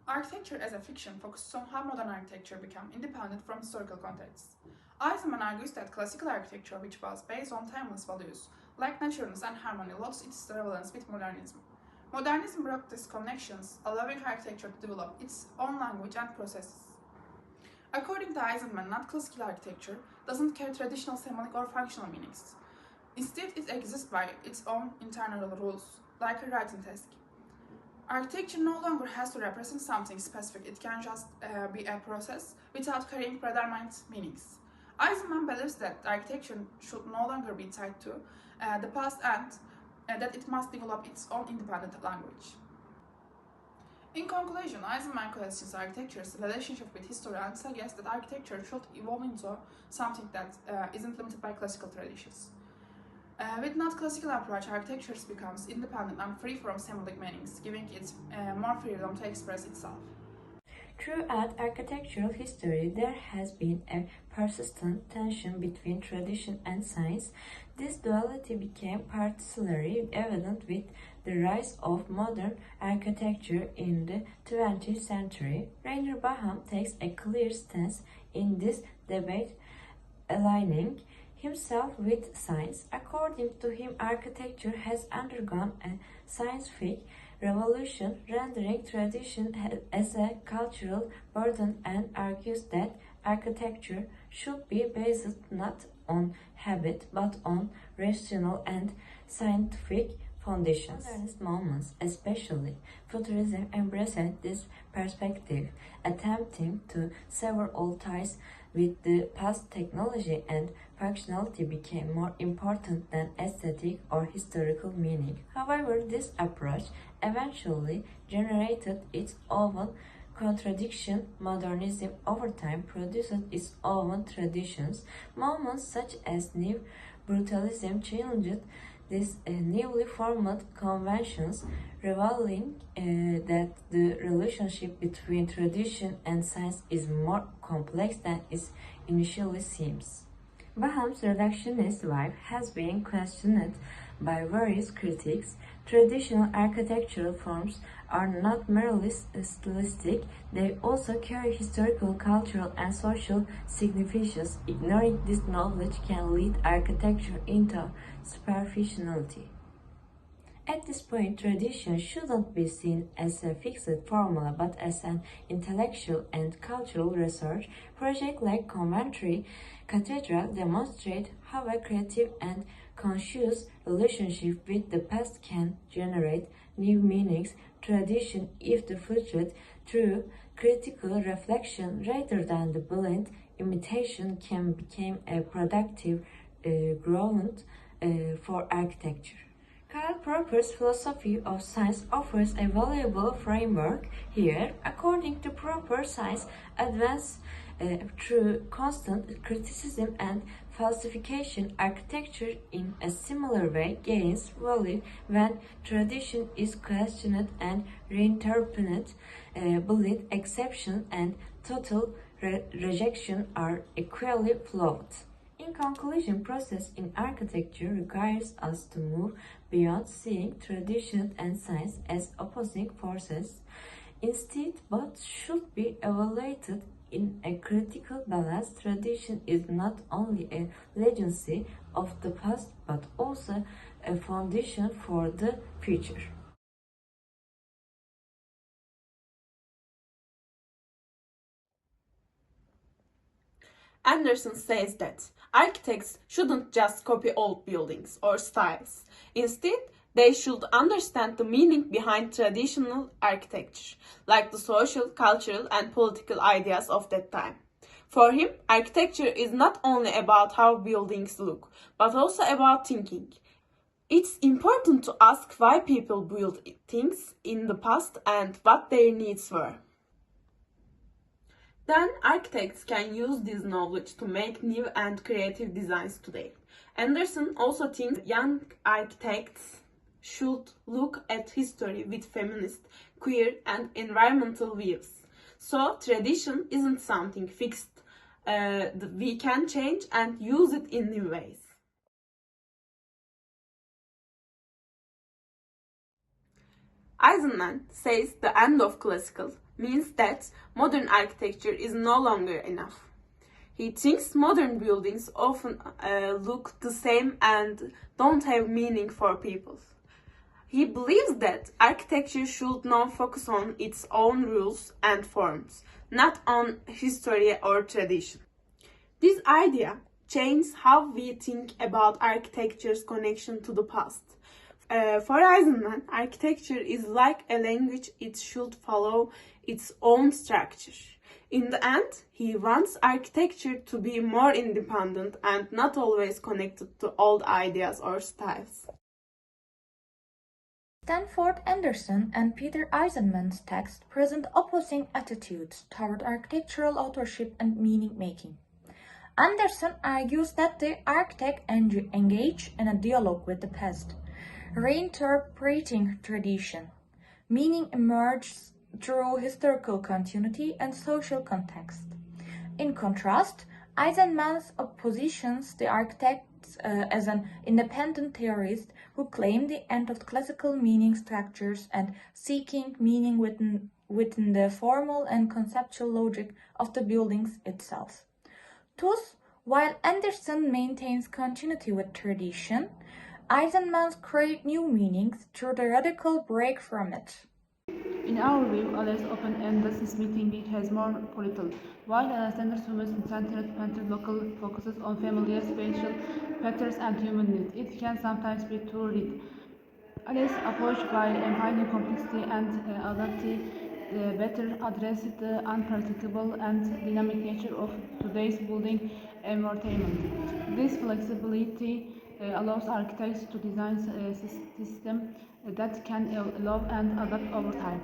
Architecture as a fiction focuses on how modern architecture became independent from historical contexts. Eisenman argues that classical architecture, which was based on timeless values like naturalness and harmony, lost its relevance with modernism. Modernism broke these connections, allowing architecture to develop its own language and processes. According to Eisenman, not classical architecture doesn't carry traditional semiotic or functional meanings. Instead, it exists by its own internal rules, like a writing task. Architecture no longer has to represent something specific, it can just be a process without carrying predetermined meanings. Eisenman believes that architecture should no longer be tied to the past and that it must develop its own independent language. In conclusion, Eisenman questions architecture's relationship with history and suggests that architecture should evolve into something that isn't limited by classical traditions. With not classical approach, architecture becomes independent and free from semiotic meanings, giving it more freedom to express itself. Throughout architectural history, there has been a persistent tension between tradition and science. This duality became particularly evident with the rise of modern architecture in the 20th century. Rainer Baham takes a clear stance in this debate, aligning himself with science. According to him, architecture has undergone a scientific revolution, rendering tradition as a cultural burden, and argues that architecture should be based not on habit but on rational and scientific foundations. Modernist movements, especially futurism, embraced this perspective, attempting to sever all ties with the past. Technology and functionality became more important than aesthetic or historical meaning. However, this approach eventually generated its own contradiction. Modernism over time produced its own traditions. Movements such as New Brutalism challenged these newly formed conventions, revealing that the relationship between tradition and science is more complex than it initially seems. Baham's reductionist vibe has been questioned by various critics. Traditional architectural forms are not merely stylistic, they also carry historical, cultural, and social significance. Ignoring this knowledge can lead architecture into superficiality. At this point, tradition shouldn't be seen as a fixed formula but as an intellectual and cultural research project. Like Coventry Cathedral demonstrate how a creative and conscious relationship with the past can generate new meanings. Tradition, if filtered through critical reflection rather than the blind imitation, can become a productive ground for architecture. Karl Popper's philosophy of science offers a valuable framework here. According to Popper, science advances through constant criticism and falsification. Architecture, in a similar way, gains value when tradition is questioned and reinterpreted. Both exception and total rejection are equally flawed. In conclusion, process in architecture requires us to move beyond seeing tradition and science as opposing forces. Instead, both should be evaluated in a critical balance. Tradition is not only a legacy of the past but also a foundation for the future. Anderson says that architects shouldn't just copy old buildings or styles. Instead, they should understand the meaning behind traditional architecture, like the social, cultural, and political ideas of that time. For him, architecture is not only about how buildings look, but also about thinking. It's important to ask why people built things in the past and what their needs were. Then architects can use this knowledge to make new and creative designs today. Anderson also thinks young architects should look at history with feminist, queer, and environmental views. So tradition isn't something fixed. We can change and use it in new ways. Eisenman says the end of classical means that modern architecture is no longer enough. He thinks modern buildings often look the same and don't have meaning for people. He believes that architecture should now focus on its own rules and forms, not on history or tradition. This idea changes how we think about architecture's connection to the past. For Eisenman, architecture is like a language, it should follow its own structure. In the end, he wants architecture to be more independent and not always connected to old ideas or styles. Stanford Anderson and Peter Eisenman's text present opposing attitudes toward architectural authorship and meaning-making. Anderson argues that the architect engage in a dialogue with the past, reinterpreting tradition. Meaning emerges through historical continuity and social context. In contrast, Eisenman positions the architect as an independent theorist who claimed the end of classical meaning structures and seeking meaning within the formal and conceptual logic of the buildings itself. Thus, while Anderson maintains continuity with tradition, Eisenman creates new meanings through the radical break from it. In our view, a less open-ended thinking has more political, while a standard human-centered painted local focuses on familiar spatial patterns and human needs. It can sometimes be too rigid. A less approach by emphasizing complexity and adaptivity better address the unpredictable and dynamic nature of today's building environment. This flexibility allows architects to design a system that can evolve and adapt over time.